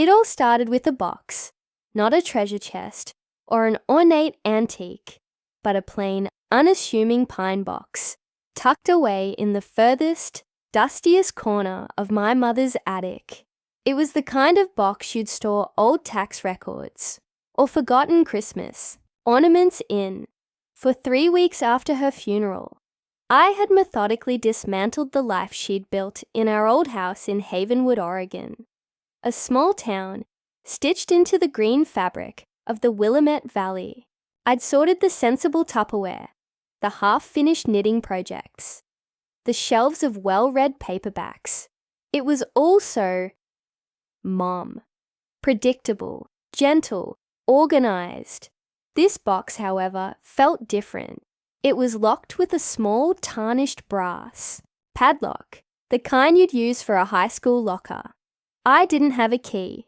It all started with a box, not a treasure chest or an ornate antique, but a plain, unassuming pine box, tucked away in the furthest, dustiest corner of my mother's attic. It was the kind of box you'd store old tax records or forgotten Christmas ornaments in. For 3 weeks after her funeral, I had methodically dismantled the life she'd built in our old house in Havenwood, Oregon, a small town stitched into the green fabric of the Willamette Valley. I'd sorted the sensible Tupperware, the half-finished knitting projects, the shelves of well-read paperbacks. It was all so Mom. Predictable, gentle, organized. This box, however, felt different. It was locked with a small tarnished brass padlock, the kind you'd use for a high school locker. I didn't have a key.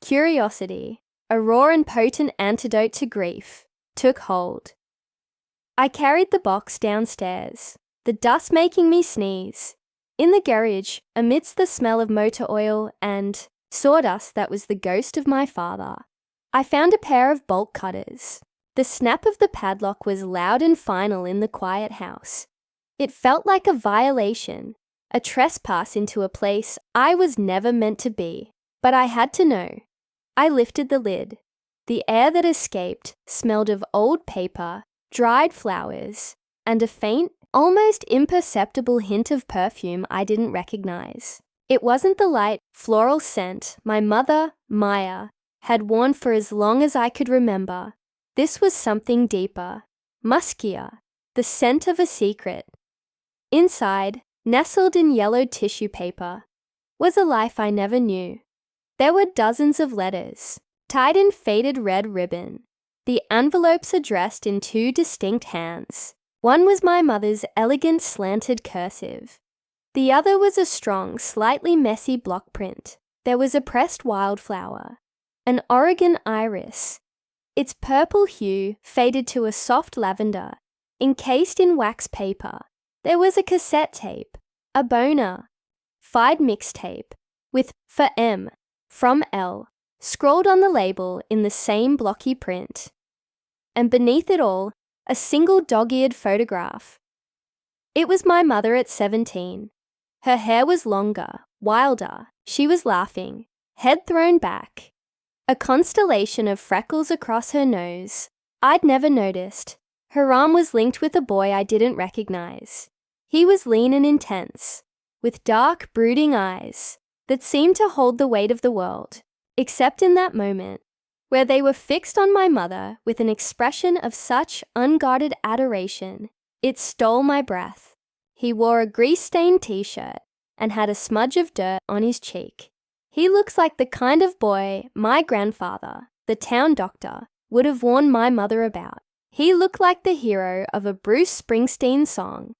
Curiosity, a raw and potent antidote to grief, took hold. I carried the box downstairs, the dust making me sneeze. In the garage, amidst the smell of motor oil and sawdust that was the ghost of my father, I found a pair of bolt cutters. The snap of the padlock was loud and final in the quiet house. It felt like a violation, a trespass into a place I was never meant to be. But I had to know. I lifted the lid. The air that escaped smelled of old paper, dried flowers, and a faint, almost imperceptible hint of perfume I didn't recognize. It wasn't the light, floral scent my mother, Maya, had worn for as long as I could remember. This was something deeper, muskier, the scent of a secret. Inside, nestled in yellowed tissue paper, was a life I never knew. There were dozens of letters, tied in faded red ribbon. The envelopes addressed in 2 distinct hands. One was my mother's elegant slanted cursive. The other was a strong, slightly messy block print. There was a pressed wildflower, an Oregon iris. Its purple hue faded to a soft lavender, encased in wax paper. There was a cassette tape, a bona fide mixtape, with "For M" from L scrawled on the label in the same blocky print. And beneath it all, a single dog-eared photograph. It was my mother at 17. Her hair was longer, wilder. She was laughing, head thrown back. A constellation of freckles across her nose. I'd never noticed. Her arm was linked with a boy I didn't recognize. He was lean and intense, with dark, brooding eyes that seemed to hold the weight of the world, except in that moment, where they were fixed on my mother with an expression of such unguarded adoration, it stole my breath. He wore a grease-stained t-shirt and had a smudge of dirt on his cheek. He looks like the kind of boy my grandfather, the town doctor, would have warned my mother about. He looked like the hero of a Bruce Springsteen song.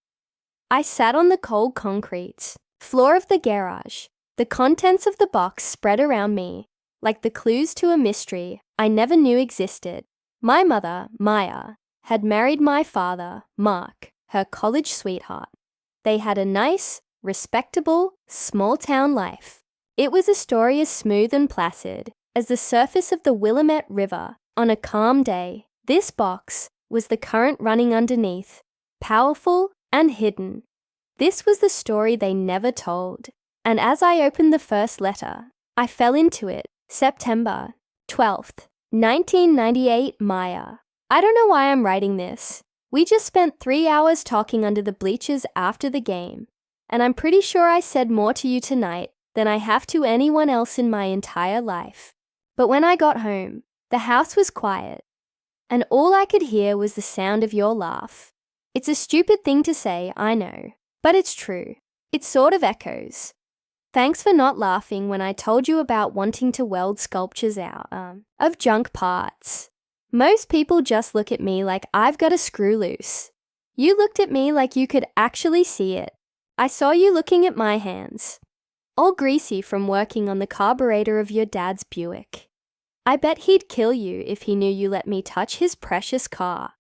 I sat on the cold concrete floor of the garage, the contents of the box spread around me, like the clues to a mystery I never knew existed. My mother, Maya, had married my father, Mark, her college sweetheart. They had a nice, respectable, small-town life. It was a story as smooth and placid as the surface of the Willamette River on a calm day. This box was the current running underneath, powerful and hidden. This was the story they never told. And as I opened the first letter, I fell into it. September 12th, 1998, Maya. I don't know why I'm writing this. We just spent 3 hours talking under the bleachers after the game, and I'm pretty sure I said more to you tonight than I have to anyone else in my entire life. But when I got home, the house was quiet, and all I could hear was the sound of your laugh. It's a stupid thing to say, I know, but it's true. It sort of echoes. Thanks for not laughing when I told you about wanting to weld sculptures out of junk parts. Most people just look at me like I've got a screw loose. You looked at me like you could actually see it. I saw you looking at my hands, all greasy from working on the carburetor of your dad's Buick. I bet he'd kill you if he knew you let me touch his precious car.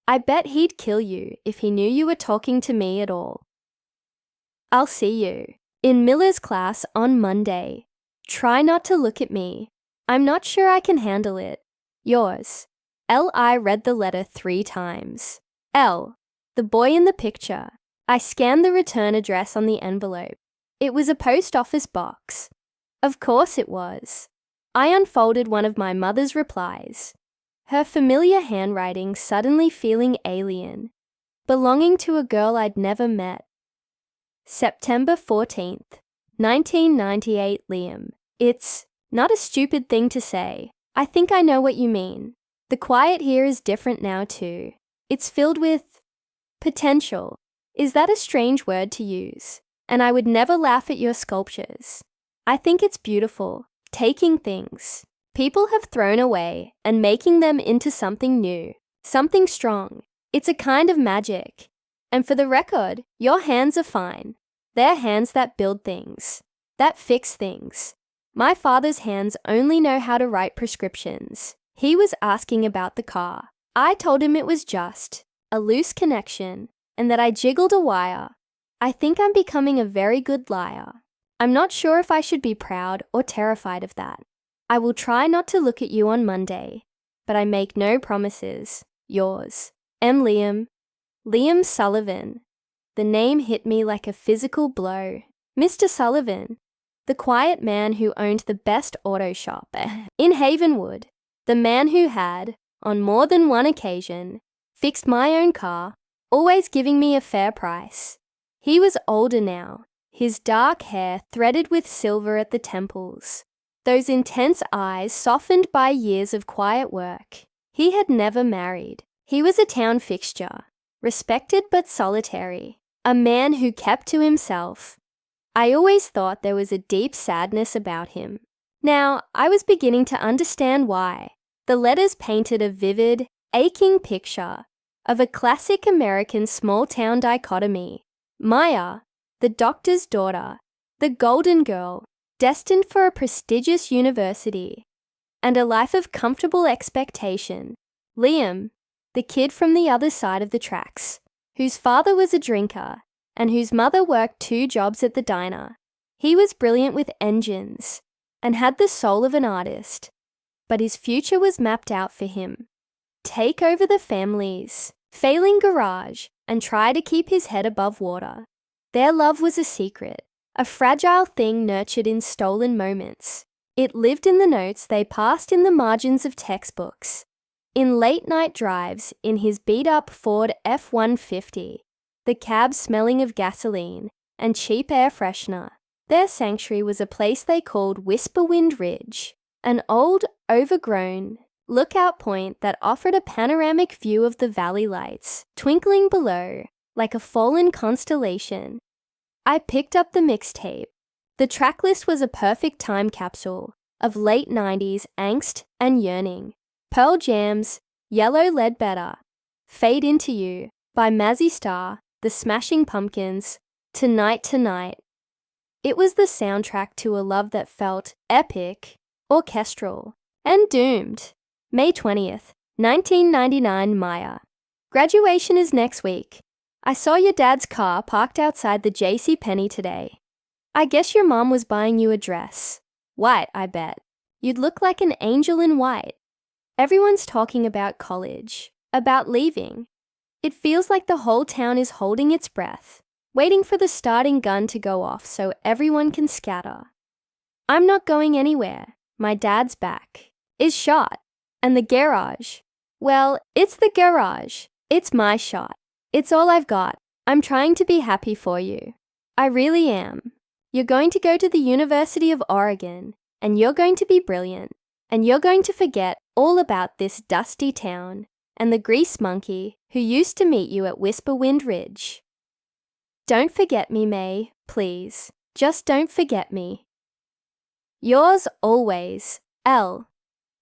I bet he'd kill you if he knew you were talking to me at all. I'll see you in Miller's class on Monday. Try not to look at me. I'm not sure I can handle it. Yours. L. I read the letter 3 times. L. The boy in the picture. I scanned the return address on the envelope. It was a post office box. Of course it was. I unfolded one of my mother's replies. Her familiar handwriting suddenly feeling alien, belonging to a girl I'd never met. September 14th, 1998, Liam. It's not a stupid thing to say. I think I know what you mean. The quiet here is different now too. It's filled with potential. Is that a strange word to use? And I would never laugh at your sculptures. I think it's beautiful, taking things people have thrown away and making them into something new, something strong. It's a kind of magic. And for the record, your hands are fine. They're hands that build things, that fix things. My father's hands only know how to write prescriptions. He was asking about the car. I told him it was just a loose connection and that I jiggled a wire. I think I'm becoming a very good liar. I'm not sure if I should be proud or terrified of that. I will try not to look at you on Monday, but I make no promises. Yours, M. Liam. Liam Sullivan. The name hit me like a physical blow. Mr. Sullivan, the quiet man who owned the best auto shop in Havenwood, the man who had, on more than one occasion, fixed my own car, always giving me a fair price. He was older now, his dark hair threaded with silver at the temples, those intense eyes softened by years of quiet work. He had never married. He was a town fixture, respected but solitary, a man who kept to himself. I always thought there was a deep sadness about him. Now, I was beginning to understand why. The letters painted a vivid, aching picture of a classic American small-town dichotomy. Maya, the doctor's daughter, the golden girl, destined for a prestigious university and a life of comfortable expectation. Liam, the kid from the other side of the tracks, whose father was a drinker and whose mother worked 2 jobs at the diner. He was brilliant with engines and had the soul of an artist, but his future was mapped out for him. Take over the family's failing garage and try to keep his head above water. Their love was a secret, a fragile thing nurtured in stolen moments. It lived in the notes they passed in the margins of textbooks, in late-night drives in his beat-up Ford F-150, the cab smelling of gasoline and cheap air freshener. Their sanctuary was a place they called Whisperwind Ridge, an old, overgrown lookout point that offered a panoramic view of the valley lights, twinkling below like a fallen constellation. I picked up the mixtape. The tracklist was a perfect time capsule of late 90s angst and yearning. Pearl Jam's Yellow Ledbetter, Fade Into You by Mazzy Star, The Smashing Pumpkins, Tonight Tonight. It was the soundtrack to a love that felt epic, orchestral, and doomed. May 20th, 1999, Maya. Graduation is next week. I saw your dad's car parked outside the JCPenney today. I guess your mom was buying you a dress. White, I bet. You'd look like an angel in white. Everyone's talking about college, about leaving. It feels like the whole town is holding its breath, waiting for the starting gun to go off so everyone can scatter. I'm not going anywhere. My dad's back. Is shot. And the garage. Well, it's the garage. It's my shot. It's all I've got. I'm trying to be happy for you. I really am. You're going to go to the University of Oregon, and you're going to be brilliant, and you're going to forget all about this dusty town and the grease monkey who used to meet you at Whisperwind Ridge. Don't forget me, May, please. Just don't forget me. Yours always, L.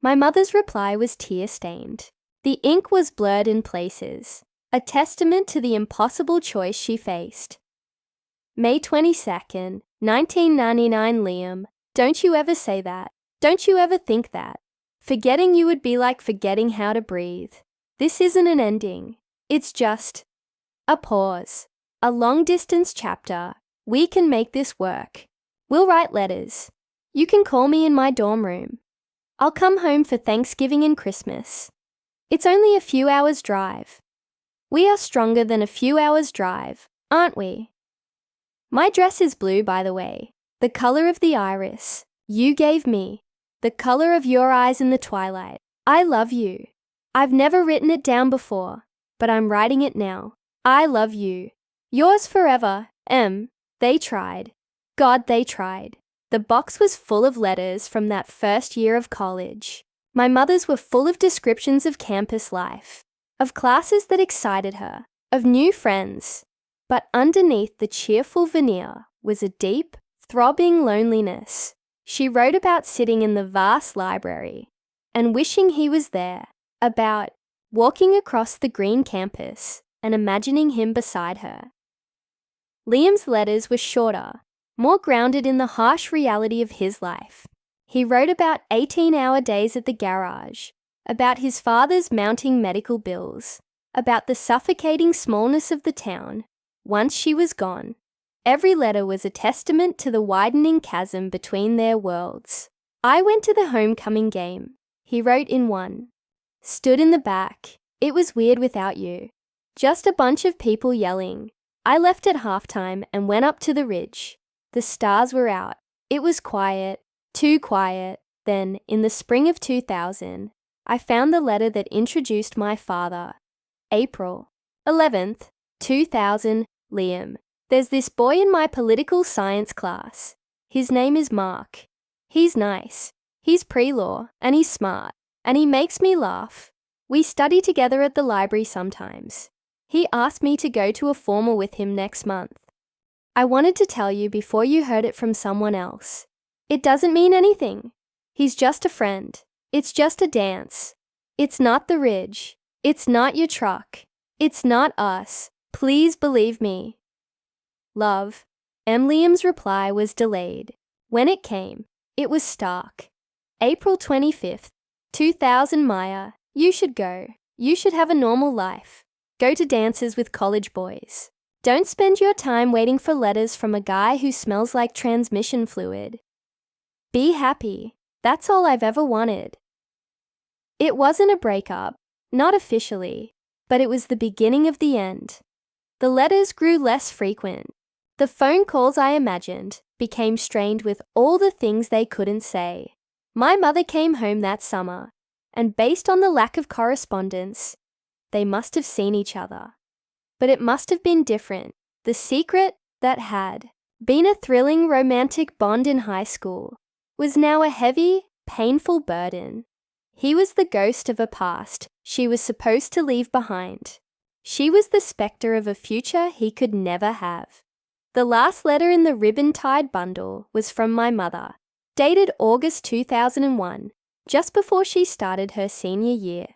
My mother's reply was tear-stained. The ink was blurred in places, a testament to the impossible choice she faced. May 22nd, 1999, Liam. Don't you ever say that. Don't you ever think that. Forgetting you would be like forgetting how to breathe. This isn't an ending. It's just a pause. A long-distance chapter. We can make this work. We'll write letters. You can call me in my dorm room. I'll come home for Thanksgiving and Christmas. It's only a few hours' drive. We are stronger than a few hours' drive, aren't we? My dress is blue, by the way, the color of the iris you gave me, the color of your eyes in the twilight. I love you. I've never written it down before, but I'm writing it now. I love you. Yours forever, M. They tried. God, they tried. The box was full of letters from that first year of college. My mother's were full of descriptions of campus life, of classes that excited her, of new friends. But underneath the cheerful veneer was a deep, throbbing loneliness. She wrote about sitting in the vast library and wishing he was there, about walking across the green campus and imagining him beside her. Liam's letters were shorter, more grounded in the harsh reality of his life. He wrote about 18-hour days at the garage, about his father's mounting medical bills, about the suffocating smallness of the town once she was gone. Every letter was a testament to the widening chasm between their worlds. I went to the homecoming game, he wrote in one. Stood in the back. It was weird without you. Just a bunch of people yelling. I left at halftime and went up to the ridge. The stars were out. It was quiet, too quiet. Then, in the spring of 2000, I found the letter that introduced my father. April 11th, 2000, Liam. There's this boy in my political science class. His name is Mark. He's nice. He's pre-law and he's smart and he makes me laugh. We study together at the library sometimes. He asked me to go to a formal with him next month. I wanted to tell you before you heard it from someone else. It doesn't mean anything. He's just a friend. It's just a dance. It's not the ridge. It's not your truck. It's not us. Please believe me. Love. Liam's reply was delayed. When it came, it was stark. April 25th, 2000, Maya. You should go. You should have a normal life. Go to dances with college boys. Don't spend your time waiting for letters from a guy who smells like transmission fluid. Be happy. That's all I've ever wanted. It wasn't a breakup, not officially, but it was the beginning of the end. The letters grew less frequent. The phone calls I imagined became strained with all the things they couldn't say. My mother came home that summer, and based on the lack of correspondence, they must have seen each other. But it must have been different. The secret that had been a thrilling romantic bond in high school was now a heavy, painful burden. He was the ghost of a past she was supposed to leave behind. She was the spectre of a future he could never have. The last letter in the ribbon-tied bundle was from my mother, dated August 2001, just before she started her senior year.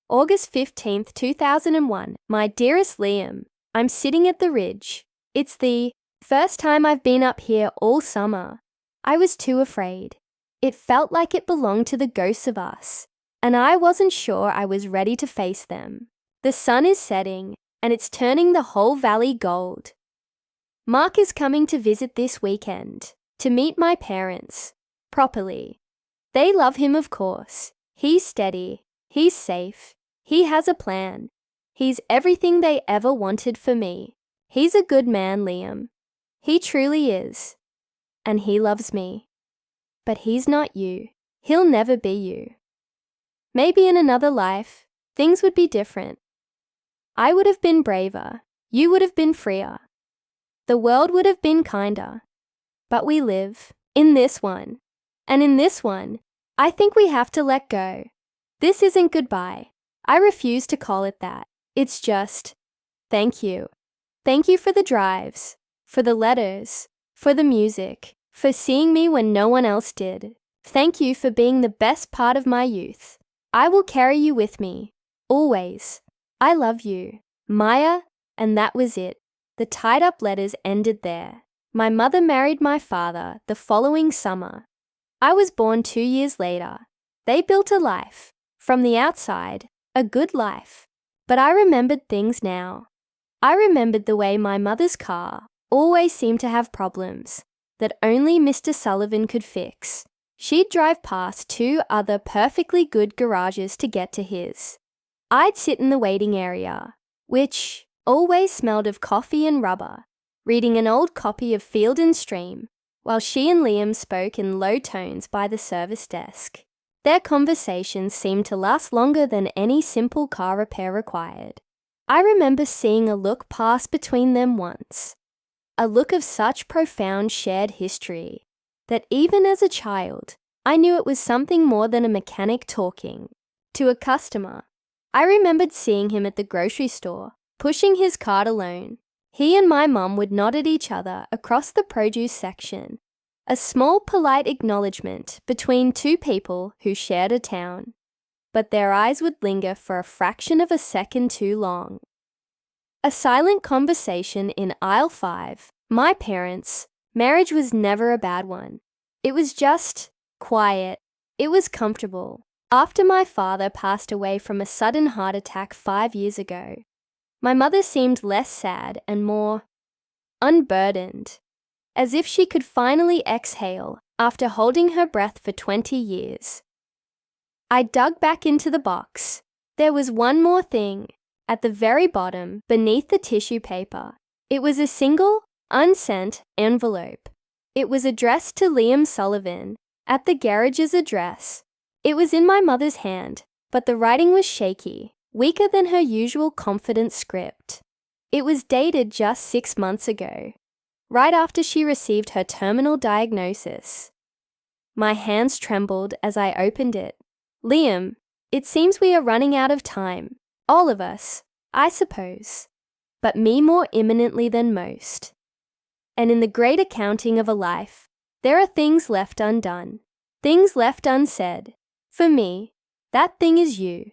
August 15th, 2001, my dearest Liam, I'm sitting at the ridge. It's the first time I've been up here all summer. I was too afraid. It felt like it belonged to the ghosts of us, and I wasn't sure I was ready to face them. The sun is setting, and it's turning the whole valley gold. Mark is coming to visit this weekend, to meet my parents, properly. They love him, of course. He's steady. He's safe. He has a plan. He's everything they ever wanted for me. He's a good man, Liam. He truly is. And he loves me. But he's not you. He'll never be you. Maybe in another life, things would be different. I would have been braver. You would have been freer. The world would have been kinder. But we live in this one. And in this one, I think we have to let go. This isn't goodbye. I refuse to call it that. It's just, thank you. Thank you for the drives, for the letters, for the music, for seeing me when no one else did. Thank you for being the best part of my youth. I will carry you with me, always. I love you, Maya, and that was it. The tied-up letters ended there. My mother married my father the following summer. I was born 2 years later. They built a life. From the outside, a good life. But I remembered things now. I remembered the way my mother's car always seemed to have problems. that only Mr. Sullivan could fix. She'd drive past 2 other perfectly good garages to get to his. I'd sit in the waiting area, which always smelled of coffee and rubber, reading an old copy of Field and Stream, while she and Liam spoke in low tones by the service desk. Their conversations seemed to last longer than any simple car repair required. I remember seeing a look pass between them once, a look of such profound shared history that even as a child, I knew it was something more than a mechanic talking to a customer. I remembered seeing him at the grocery store, pushing his cart alone. He and my mum would nod at each other across the produce section, a small polite acknowledgement between 2 people who shared a town. But their eyes would linger for a fraction of a second too long. A silent conversation in aisle 5. My parents' marriage was never a bad one. It was just quiet. It was comfortable. After my father passed away from a sudden heart attack 5 years ago, my mother seemed less sad and more unburdened, as if she could finally exhale after holding her breath for 20 years. I dug back into the box. There was one more thing, at the very bottom, beneath the tissue paper. It was a single, unsent envelope. It was addressed to Liam Sullivan, at the garage's address. It was in my mother's hand, but the writing was shaky, weaker than her usual confident script. It was dated just 6 months ago, right after she received her terminal diagnosis. My hands trembled as I opened it. Liam, it seems we are running out of time. All of us, I suppose, but me more imminently than most. And in the great accounting of a life, there are things left undone, things left unsaid. For me, that thing is you.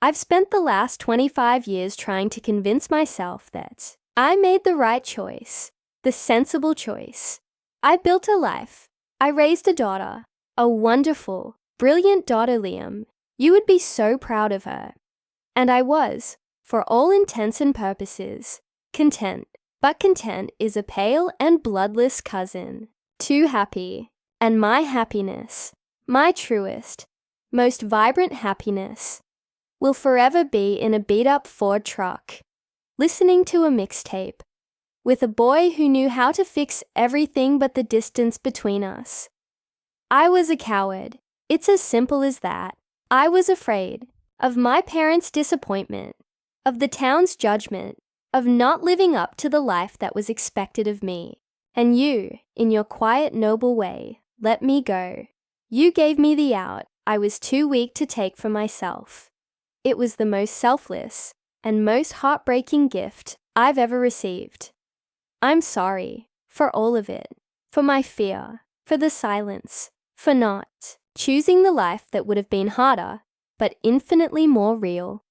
I've spent the last 25 years trying to convince myself that I made the right choice, the sensible choice. I built a life. I raised a daughter, a wonderful, brilliant daughter, Liam. You would be so proud of her. And I was, for all intents and purposes, content. But content is a pale and bloodless cousin. Too happy. And my happiness, my truest, most vibrant happiness, will forever be in a beat-up Ford truck, listening to a mixtape, with a boy who knew how to fix everything but the distance between us. I was a coward. It's as simple as that. I was afraid of my parents' disappointment, of the town's judgment, of not living up to the life that was expected of me. And you, in your quiet, noble way, let me go. You gave me the out I was too weak to take for myself. It was the most selfless and most heartbreaking gift I've ever received. I'm sorry for all of it, for my fear, for the silence, for not choosing the life that would have been harder, but infinitely more real.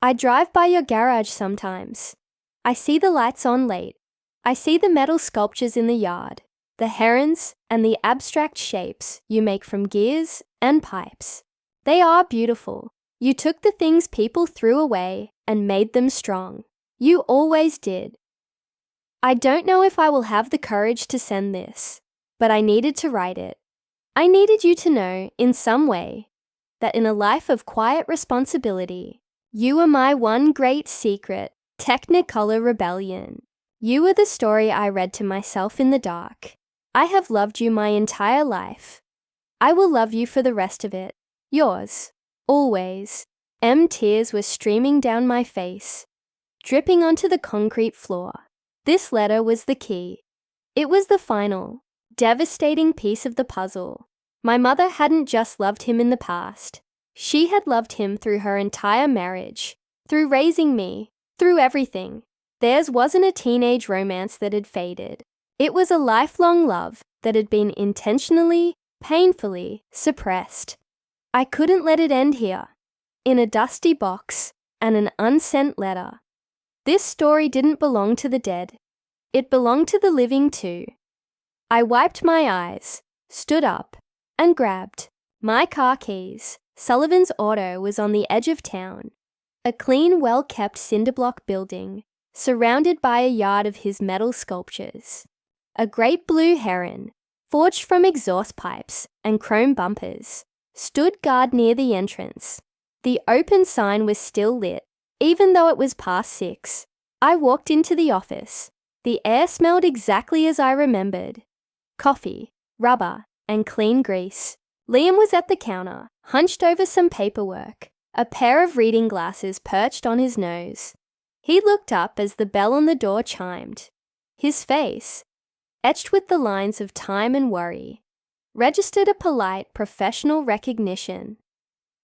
I drive by your garage sometimes. I see the lights on late. I see the metal sculptures in the yard, the herons and the abstract shapes you make from gears and pipes. They are beautiful. You took the things people threw away and made them strong. You always did. I don't know if I will have the courage to send this, but I needed to write it. I needed you to know, in some way, that in a life of quiet responsibility, you are my one great secret, Technicolor rebellion. You are the story I read to myself in the dark. I have loved you my entire life. I will love you for the rest of it. Yours, always. Tears were streaming down my face, dripping onto the concrete floor. This letter was the key. It was the final, devastating piece of the puzzle. My mother hadn't just loved him in the past. She had loved him through her entire marriage, through raising me, through everything. Theirs wasn't a teenage romance that had faded. It was a lifelong love that had been intentionally, painfully suppressed. I couldn't let it end here, in a dusty box and an unsent letter. This story didn't belong to the dead. It belonged to the living too. I wiped my eyes, stood up, and grabbed my car keys. Sullivan's auto was on the edge of town, a clean, well-kept cinder block building, surrounded by a yard of his metal sculptures. A great blue heron, forged from exhaust pipes and chrome bumpers, stood guard near the entrance. The open sign was still lit, even though it was past 6. I walked into the office. The air smelled exactly as I remembered. Coffee, rubber, and clean grease. Liam was at the counter, hunched over some paperwork, a pair of reading glasses perched on his nose. He looked up as the bell on the door chimed. His face, etched with the lines of time and worry, registered a polite, professional recognition.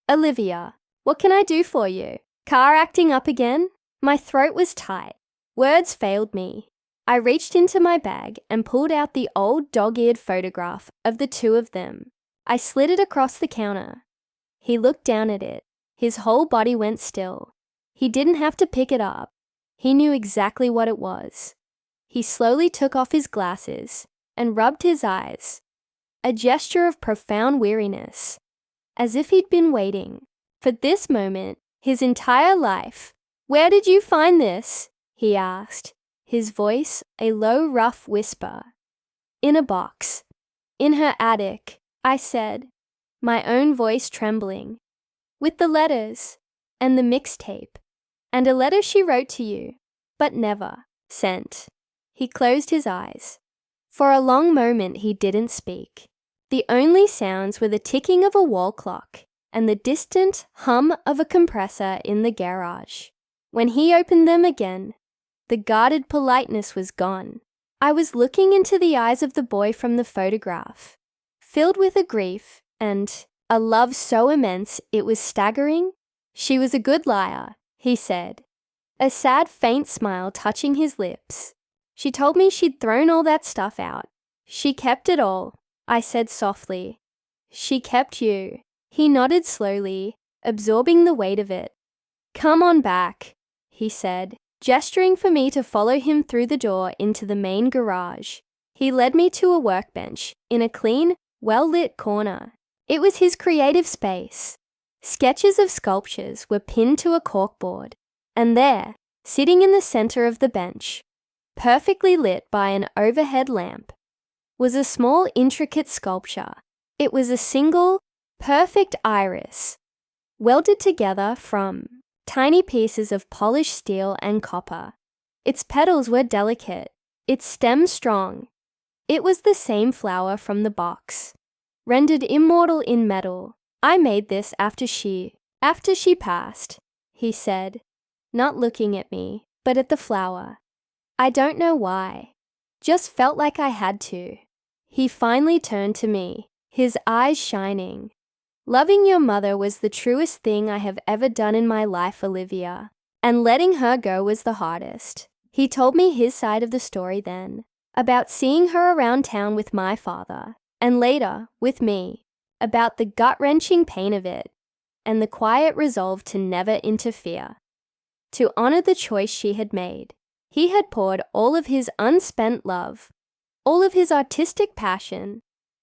"Olivia, what can I do for you? Car acting up again?" My throat was tight. Words failed me. I reached into my bag and pulled out the old dog-eared photograph of the two of them. I slid it across the counter. He looked down at it. His whole body went still. He didn't have to pick it up. He knew exactly what it was. He slowly took off his glasses and rubbed his eyes, a gesture of profound weariness, as if he'd been waiting for this moment his entire life. "Where did you find this?" he asked, his voice a low, rough whisper. "In a box. In her attic," I said, my own voice trembling. "With the letters, and the mixtape, and a letter she wrote to you, but never sent." He closed his eyes. For a long moment he didn't speak. The only sounds were the ticking of a wall clock and the distant hum of a compressor in the garage. When he opened them again, the guarded politeness was gone. I was looking into the eyes of the boy from the photograph, filled with a grief and a love so immense it was staggering. "She was a good liar," he said, a sad, faint smile touching his lips. "She told me she'd thrown all that stuff out. She kept it all," I said softly. "She kept you." He nodded slowly, absorbing the weight of it. "Come on back," he said, gesturing for me to follow him through the door into the main garage. He led me to a workbench in a clean, well-lit corner. It was his creative space. Sketches of sculptures were pinned to a corkboard, and there, sitting in the center of the bench, perfectly lit by an overhead lamp, was a small, intricate sculpture. It was a single, perfect iris, welded together from tiny pieces of polished steel and copper. Its petals were delicate, its stem strong. It was the same flower from the box, rendered immortal in metal. "I made this after she passed," he said, not looking at me, but at the flower. "I don't know why. Just felt like I had to." He finally turned to me, his eyes shining. "Loving your mother was the truest thing I have ever done in my life, Olivia, and letting her go was the hardest." He told me his side of the story then, about seeing her around town with my father, and later, with me, about the gut-wrenching pain of it, and the quiet resolve to never interfere, to honor the choice she had made. He had poured all of his unspent love, all of his artistic passion,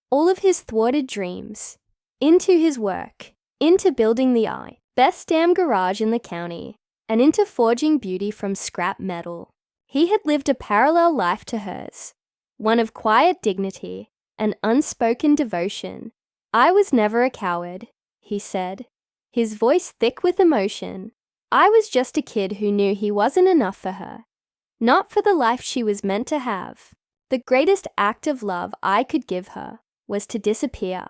all of his thwarted dreams, into his work, into building the best damn garage in the county, and into forging beauty from scrap metal. He had lived a parallel life to hers, one of quiet dignity and unspoken devotion. "I was never a coward," he said, his voice thick with emotion. "I was just a kid who knew he wasn't enough for her, not for the life she was meant to have. The greatest act of love I could give her was to disappear."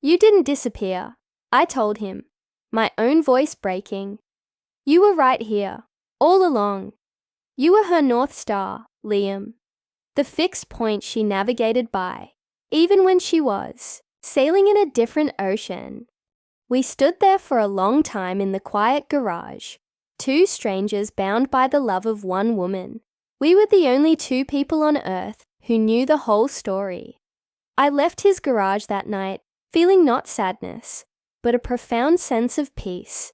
"You didn't disappear," I told him, my own voice breaking. "You were right here, all along. You were her North Star, Liam, the fixed point she navigated by, even when she was sailing in a different ocean." We stood there for a long time in the quiet garage, two strangers bound by the love of one woman. We were the only two people on Earth who knew the whole story. I left his garage that night feeling not sadness, but a profound sense of peace.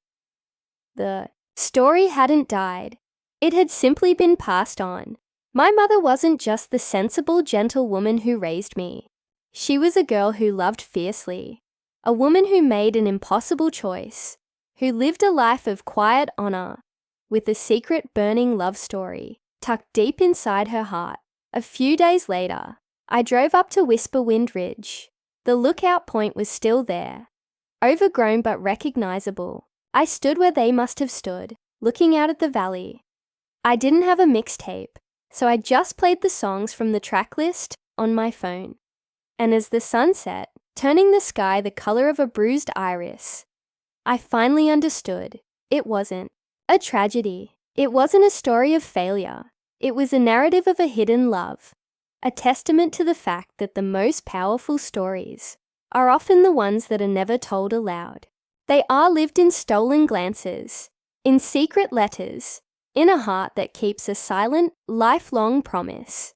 The story hadn't died. It had simply been passed on. My mother wasn't just the sensible, gentle woman who raised me. She was a girl who loved fiercely, a woman who made an impossible choice, who lived a life of quiet honor, with a secret burning love story tucked deep inside her heart. A few days later, I drove up to Whisper Wind Ridge. The lookout point was still there, overgrown but recognizable. I stood where they must have stood, looking out at the valley. I didn't have a mixtape, so I just played the songs from the track list on my phone. And as the sun set, turning the sky the color of a bruised iris, I finally understood. It wasn't a tragedy. It wasn't a story of failure. It was a narrative of a hidden love, a testament to the fact that the most powerful stories are often the ones that are never told aloud. They are lived in stolen glances, in secret letters, in a heart that keeps a silent, lifelong promise.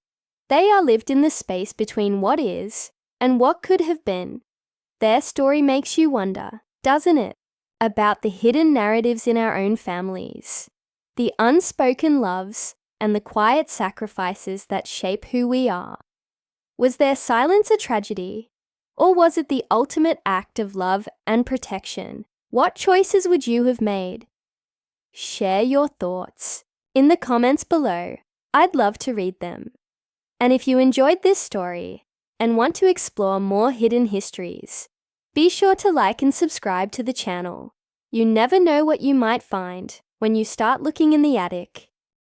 They are lived in the space between what is and what could have been. Their story makes you wonder, doesn't it, about the hidden narratives in our own families, the unspoken loves and the quiet sacrifices that shape who we are. Was their silence a tragedy, or was it the ultimate act of love and protection? What choices would you have made? Share your thoughts in the comments below. I'd love to read them. And if you enjoyed this story and want to explore more hidden histories, be sure to like and subscribe to the channel. You never know what you might find when you start looking in the attic.